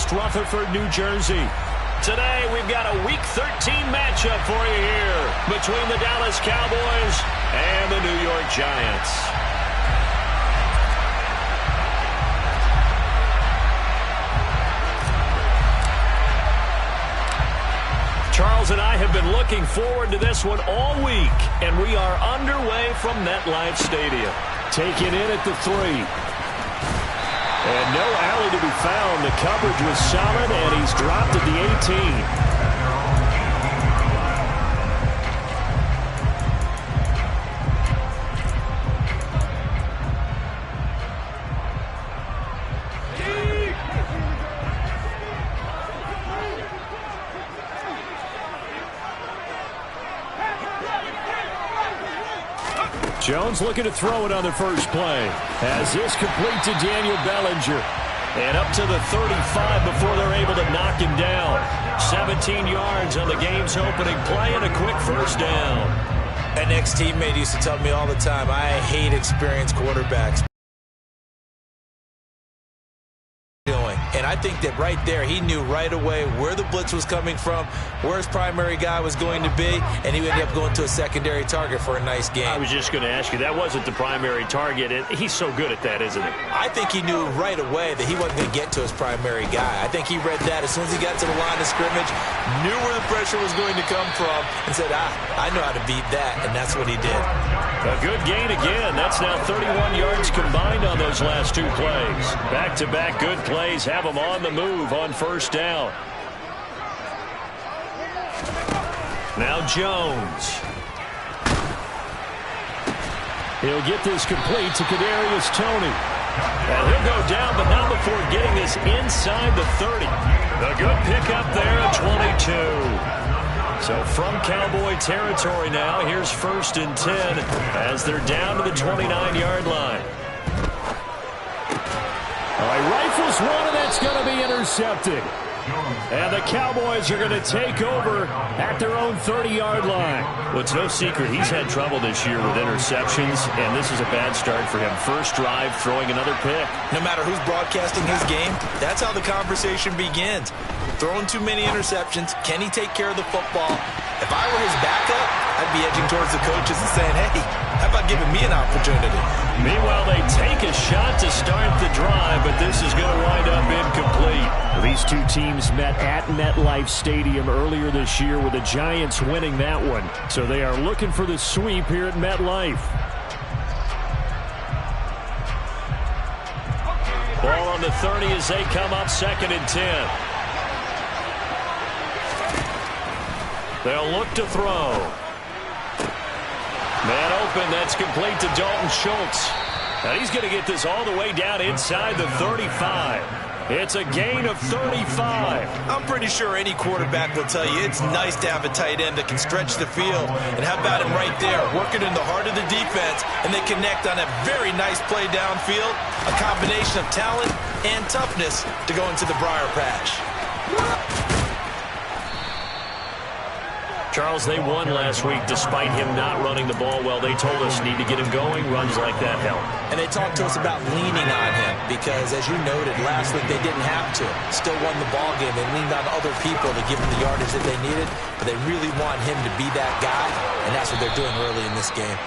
East Rutherford, New Jersey. Today, we've got a Week 13 matchup for you here between the Dallas Cowboys and the New York Giants. Charles and I have been looking forward to this one all week, and we are underway from MetLife Stadium. Taken in at the 3. And no alley to be found. The coverage was solid, and he's dropped at the 18. Jones looking to throw it on the first play. Has this complete to Daniel Bellinger. And up to the 35 before they're able to knock him down. 17 yards on the game's opening play and a quick first down. An ex-teammate used to tell me all the time, I hate experienced quarterbacks. And I think that right there, he knew right away where the blitz was coming from, where his primary guy was going to be, and he ended up going to a secondary target for a nice game. I was just going to ask you, that wasn't the primary target. He's so good at that, isn't he? I think he knew right away that he wasn't going to get to his primary guy. I think he read that as soon as he got to the line of scrimmage, knew where the pressure was going to come from, and said, I know how to beat that, and that's what he did. A good gain again. That's now 31 yards combined on those last 2 plays. Back-to-back good plays have him on the move on first down. Now Jones. He'll get this complete to Kadarius Toney. And he'll go down, but not before getting this inside the 30. A good pickup there at 22. So from Cowboy territory now, here's 1st and 10 as they're down to the 29-yard line. All right, rifles one, and that's going to be intercepted. And the Cowboys are going to take over at their own 30-yard line. Well, it's no secret he's had trouble this year with interceptions, and this is a bad start for him. First drive, throwing another pick. No matter who's broadcasting his game, that's how the conversation begins. Throwing too many interceptions. Can he take care of the football? If I were his backup, I'd be edging towards the coaches and saying, hey, how about giving me an opportunity? Meanwhile, they take a shot to start the drive, but this is going to wind up incomplete. These two teams met at MetLife Stadium earlier this year with the Giants winning that one. So they are looking for the sweep here at MetLife. Ball on the 30 as they come up 2nd and 10. They'll look to throw. Man open, that's complete to Dalton Schultz. And he's going to get this all the way down inside the 35. It's a gain of 35. I'm pretty sure any quarterback will tell you it's nice to have a tight end that can stretch the field. And how about him right there, working in the heart of the defense, and they connect on a very nice play downfield, a combination of talent and toughness to go into the briar patch. Charles, they won last week despite him not running the ball well. They told us need to get him going. Runs like that help. And they talked to us about leaning on him because, as you noted, last week they didn't have to. Still won the ball game. They leaned on other people to give them the yardage that they needed, but they really want him to be that guy, and that's what they're doing early in this game.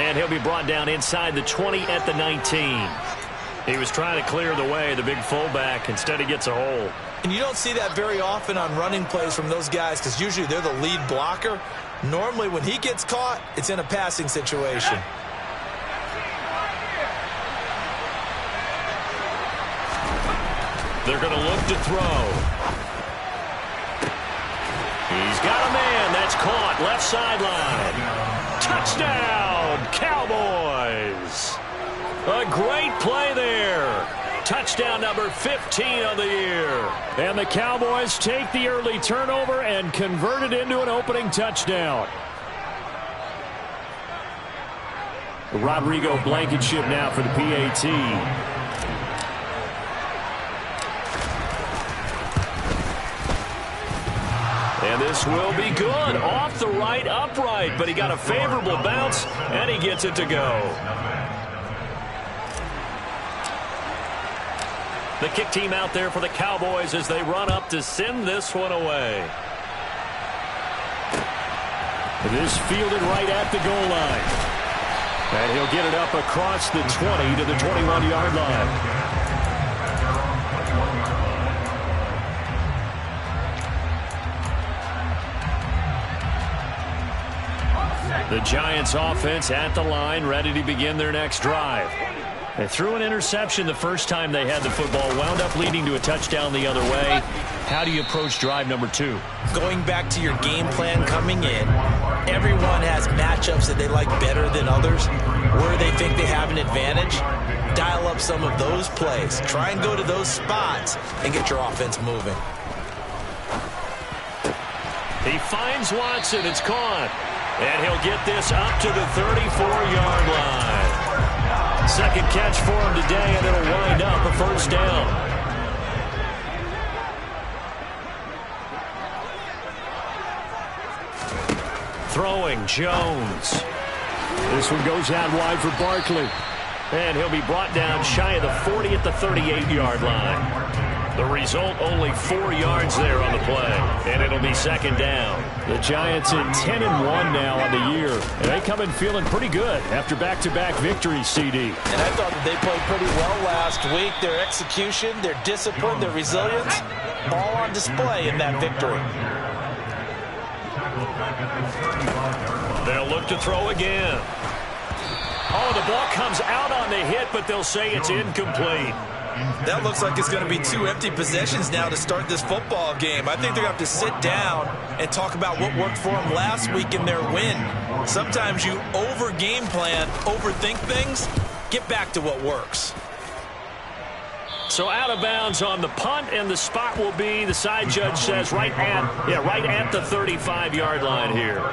And he'll be brought down inside the 20 at the 19. He was trying to clear the way, the big fullback. Instead, he gets a hole. And you don't see that very often on running plays from those guys because usually they're the lead blocker. Normally, when he gets caught, it's in a passing situation. They're going to look to throw. He's got a man. That's caught. Left sideline. Touchdown, Cowboys. A great play there. Touchdown number 15 of the year. And the Cowboys take the early turnover and convert it into an opening touchdown. Rodrigo Blankenship now for the PAT. And this will be good. Off the right, upright, but he got a favorable bounce, and he gets it to go. The kick team out there for the Cowboys as they run up to send this one away. This fielded right at the goal line. And he'll get it up across the 20 to the 21-yard line. The Giants offense at the line, ready to begin their next drive. They threw an interception the first time they had the football, wound up leading to a touchdown the other way. How do you approach drive number 2? Going back to your game plan coming in, everyone has matchups that they like better than others, where they think they have an advantage. Dial up some of those plays. Try and go to those spots and get your offense moving. He finds Watson. It's caught. And he'll get this up to the 34-yard line. Second catch for him today, and it'll wind up a first down. Throwing, Jones. This one goes out wide for Barkley. And he'll be brought down shy of the 40 at the 38-yard line. The result, only 4 yards there on the play, and it'll be second down. The Giants at 10-1 now on the year, and they come in feeling pretty good after back-to-back victories, CD. And I thought that they played pretty well last week. Their execution, their discipline, their resilience, all on display in that victory. They'll look to throw again. Oh, the ball comes out on the hit, but they'll say it's incomplete. That looks like it's going to be 2 empty possessions now to start this football game. I think they're going to have to sit down and talk about what worked for them last week in their win. Sometimes you over-game plan, overthink things, get back to what works. So out of bounds on the punt, and the spot will be, the side judge says, right at the 35-yard line here.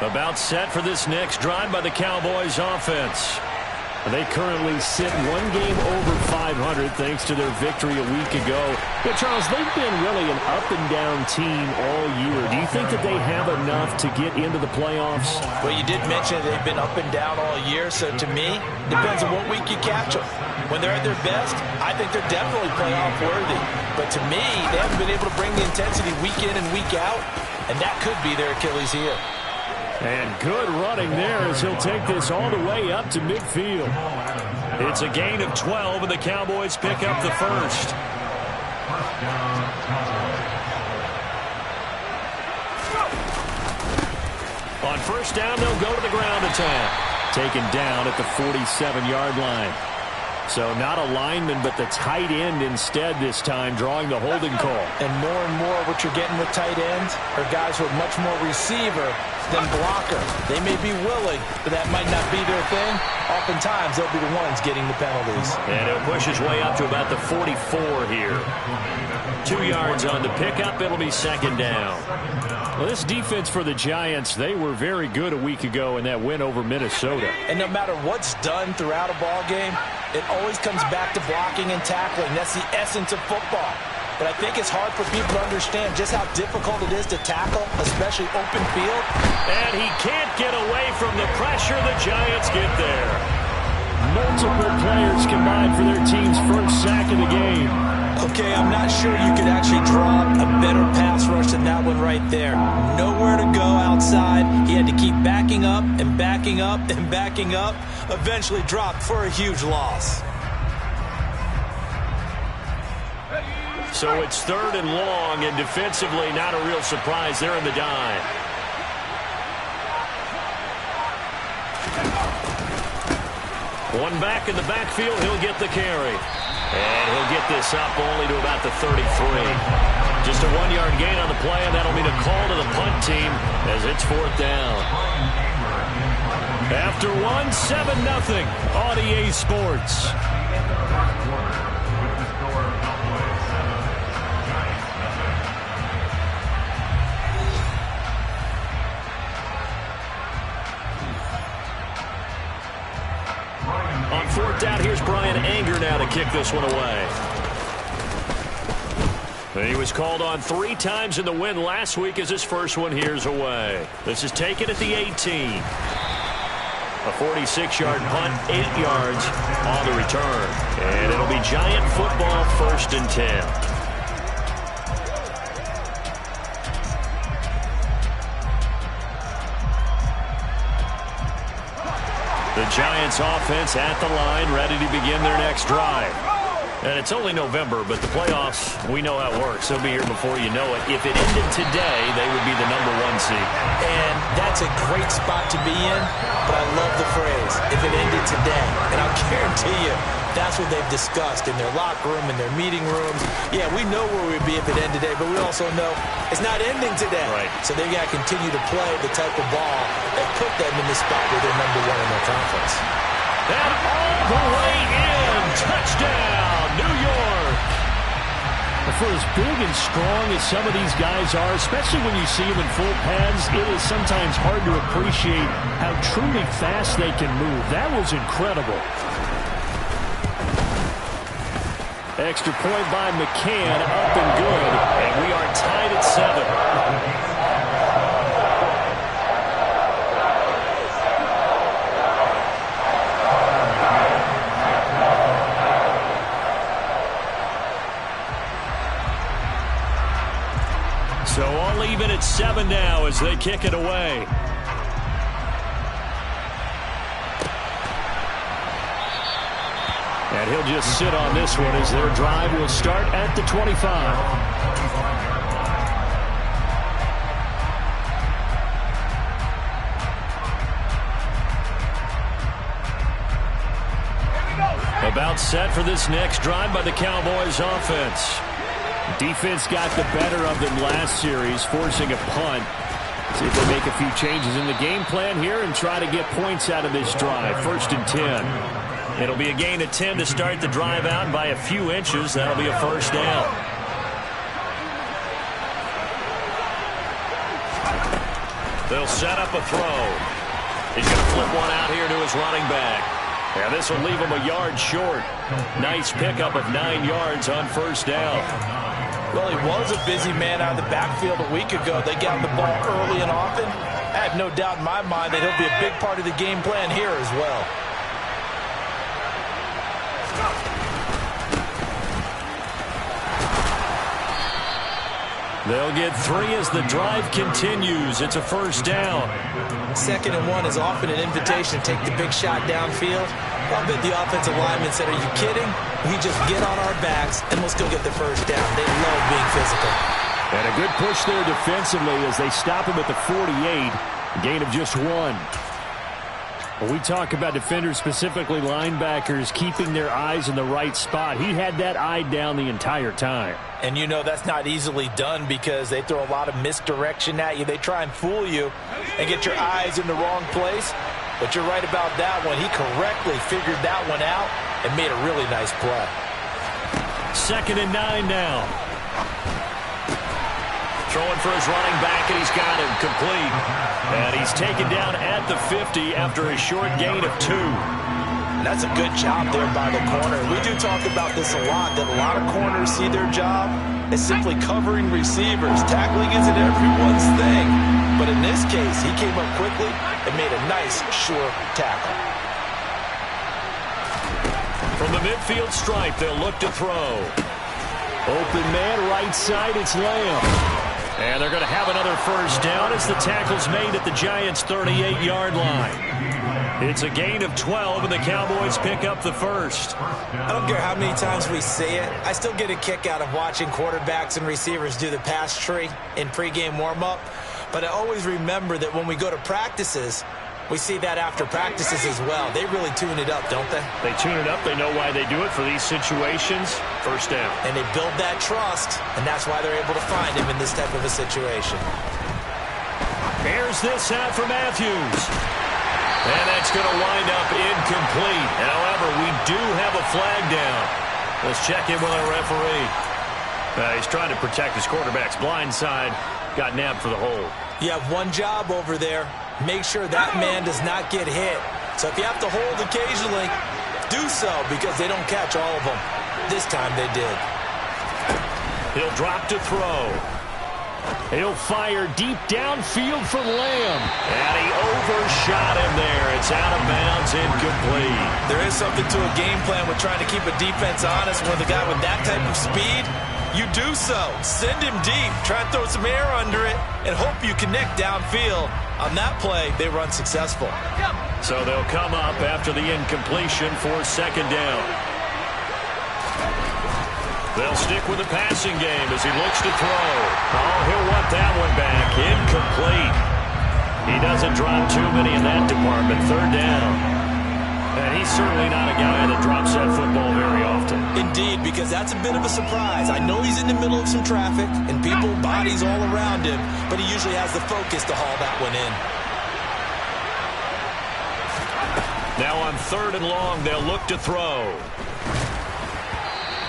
About set for this next drive by the Cowboys offense. They currently sit 1 game over 500 thanks to their victory a week ago. But Charles, they've been really an up-and-down team all year. Do you think that they have enough to get into the playoffs? Well, you did mention they've been up and down all year, so to me, depends on what week you catch them. When they're at their best, I think they're definitely playoff worthy. But to me, they haven't been able to bring the intensity week in and week out, and that could be their Achilles heel. And good running there as he'll take this all the way up to midfield. It's a gain of 12, and the Cowboys pick up the first. On first down, they'll go to the ground attack. Taken down at the 47-yard line. So not a lineman, but the tight end instead this time, drawing the holding call. And more what you're getting with tight ends are guys who are much more receiver than blocker. They may be willing, but that might not be their thing. Oftentimes, they'll be the ones getting the penalties. And he'll push his way up to about the 44 here. 2 yards on the pickup. It'll be second down. Well, this defense for the Giants, they were very good a week ago in that win over Minnesota. And no matter what's done throughout a ball game, it always comes back to blocking and tackling. That's the essence of football. But I think it's hard for people to understand just how difficult it is to tackle, especially open field. And he can't get away from the pressure. The Giants get there. Multiple players combined for their team's first sack of the game. Okay, I'm not sure you could actually draw a better pass rush than that one right there. Nowhere to go outside. He had to keep backing up and backing up and backing up. Eventually dropped for a huge loss. So it's third and long, and defensively not a real surprise. They're in the dive. One back in the backfield, he'll get the carry. And he'll get this up only to about the 33. Just a 1-yard gain on the play, and that'll mean a call to the punt team as it's fourth down. After 7-0 on EA Sports. On fourth down, here's Brian Anger now to kick this one away. He was called on 3 times in the win last week as his first one here's away. This is taken at the 18. A 46-yard punt, 8 yards on the return. And it'll be Giant football, 1st and 10. The Giants offense at the line, ready to begin their next drive. And it's only November, but the playoffs, we know how it works. They'll be here before you know it. If it ended today, they would be the #1 seed. And that's a great spot to be in, but I love the phrase, if it ended today. And I'll guarantee you, that's what they've discussed in their locker room, in their meeting rooms. Yeah, we know where we'd be if it ended today, but we also know it's not ending today. Right. So they've got to continue to play the type of ball that put them in the spot where they're #1 in their conference. And all the way in, touchdown, New York. For as big and strong as some of these guys are, especially when you see them in full pads, it is sometimes hard to appreciate how truly fast they can move. That was incredible. Extra point by McCann, up and good. And we are tied at 7. So all even at 7 now as they kick it away. And he'll just sit on this one as their drive will start at the 25. About set for this next drive by the Cowboys offense. Defense got the better of them last series, forcing a punt. See if they make a few changes in the game plan here and try to get points out of this drive. 1st and 10. It'll be a gain of 10 to start the drive out by a few inches. That'll be a 1st down. They'll set up a throw. He's going to flip one out here to his running back. And this will leave him a yard short. Nice pickup of 9 yards on 1st down. Well, he was a busy man out of the backfield a week ago. They got the ball early and often. I have no doubt in my mind that he'll be a big part of the game plan here as well. They'll get 3 as the drive continues. It's a 1st down. 2nd and 1 is often an invitation to take the big shot downfield. I bet the offensive lineman said, are you kidding? We just get on our backs and let's go get the 1st down. They love being physical. And a good push there defensively as they stop him at the 48. A gain of just 1. When we talk about defenders, specifically linebackers, keeping their eyes in the right spot, he had that eye down the entire time. And you know that's not easily done because they throw a lot of misdirection at you. They try and fool you and get your eyes in the wrong place. But you're right about that one. He correctly figured that one out and made a really nice play. 2nd and 9 now. Throwing for his running back, and he's got him complete. And he's taken down at the 50 after a short gain of 2. That's a good job there by the corner. We do talk about this a lot, that a lot of corners see their job as simply covering receivers. Tackling isn't everyone's thing. But in this case, he came up quickly and made a nice, sure tackle. From the midfield stripe, they'll look to throw. Open man, right side, it's Lamb. And they're going to have another 1st down as the tackle's made at the Giants' 38-yard line. It's a gain of 12, and the Cowboys pick up the 1st. I don't care how many times we see it. I still get a kick out of watching quarterbacks and receivers do the pass tree in pregame warm-up. But I always remember that when we go to practices, we see that after practices as well. They really tune it up, don't they? They tune it up. They know why they do it for these situations. 1st down. And they build that trust, and that's why they're able to find him in this type of a situation. Here's this out for Matthews. And that's going to wind up incomplete. However, we do have a flag down. Let's check in with our referee. He's trying to protect his quarterback's blind side. Got nabbed for the hold. You have one job over there. Make sure that man does not get hit. So if you have to hold occasionally, do so because they don't catch all of them. This time they did. He'll drop to throw. He'll fire deep downfield for Lamb. And he overshot him there. It's out of bounds, incomplete. There is something to a game plan with trying to keep a defense honest. When the guy with that type of speed, you do so. Send him deep. Try and throw some air under it and hope you connect downfield. On that play, they run successful. So they'll come up after the incompletion for second down. They'll stick with the passing game as he looks to throw. Oh, he'll want that one back. Incomplete. He doesn't drop too many in that department. Third down. And he's certainly not a guy that drops that football very often. Indeed, because that's a bit of a surprise. I know he's in the middle of some traffic and people, bodies all around him, but he usually has the focus to haul that one in. Now on third and long, they'll look to throw.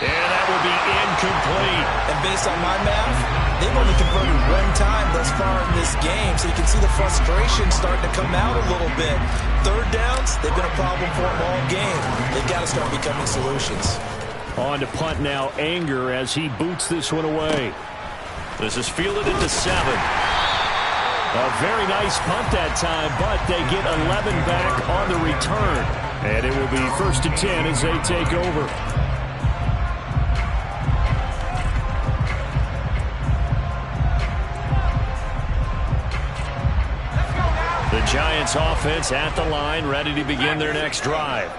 And that will be incomplete. And based on my math, they've only converted one time thus far in this game, so you can see the frustration starting to come out a little bit. Third downs, they've been a problem for them all game. They've got to start becoming solutions. On to punt now, Anger, as he boots this one away. This is fielded into 7. A very nice punt that time, but they get 11 back on the return. And it will be 1st and 10 as they take over. The Giants offense at the line, ready to begin their next drive.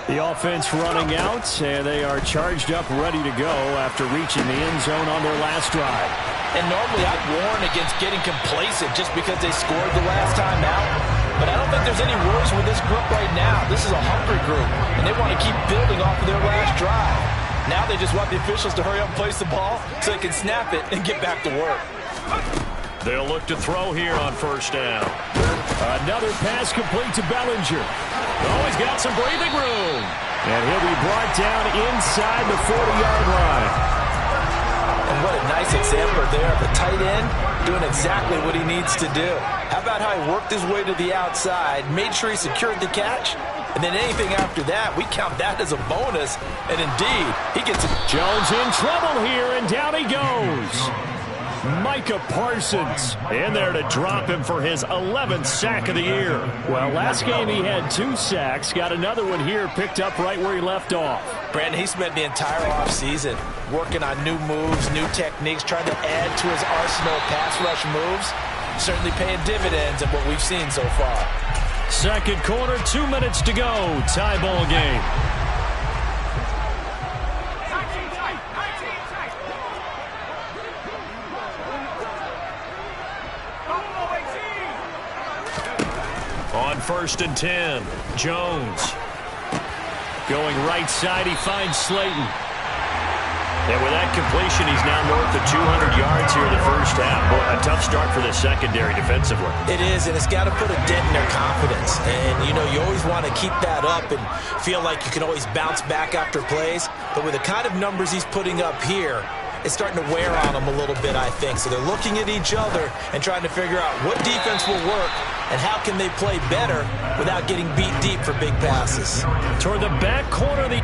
The offense running out, and they are charged up, ready to go after reaching the end zone on their last drive. And normally I'd warn against getting complacent just because they scored the last time out. But I don't think there's any worries with this group right now. This is a hungry group, and they want to keep building off of their last drive. Now they just want the officials to hurry up and place the ball so they can snap it and get back to work. They'll look to throw here on first down. Another pass complete to Bellinger. Oh, he's got some breathing room. And he'll be brought down inside the 40-yard line. And what a nice example there of a tight end doing exactly what he needs to do. How about how he worked his way to the outside, made sure he secured the catch, and then anything after that, we count that as a bonus. And indeed, he gets it. Jones in trouble here, and down he goes. Micah Parsons in there to drop him for his 11th sack of the year. Well, last game he had 2 sacks. Got another one here, picked up right where he left off. Brandon, he spent the entire offseason working on new moves, new techniques, trying to add to his arsenal of pass rush moves. Certainly paying dividends in what we've seen so far. Second quarter, 2 minutes to go. Tie ball game. On 1st and 10, Jones. Going right side, he finds Slayton. And with that completion, he's now north of 200 yards here in the first half. Boy, a tough start for the secondary defensively. It is, and it's got to put a dent in their confidence. And, you know, you always want to keep that up and feel like you can always bounce back after plays. But with the kind of numbers he's putting up here, it's starting to wear on them a little bit, I think. So they're looking at each other and trying to figure out what defense will work and how can they play better without getting beat deep for big passes. Toward the back corner of the...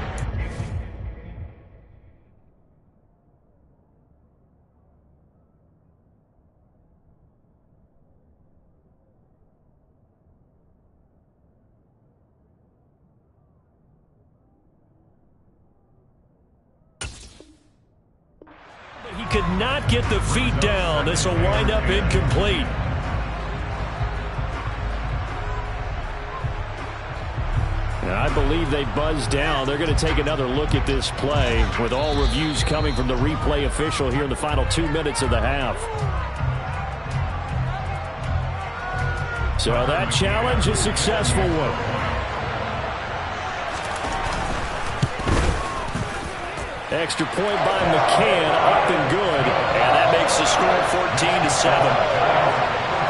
He could not get the feet down. This will wind up incomplete. And I believe they buzzed down. They're going to take another look at this play with all reviews coming from the replay official here in the final 2 minutes of the half. So that challenge, a successful one. Extra point by McCann, up and good. And that makes the score 14-7.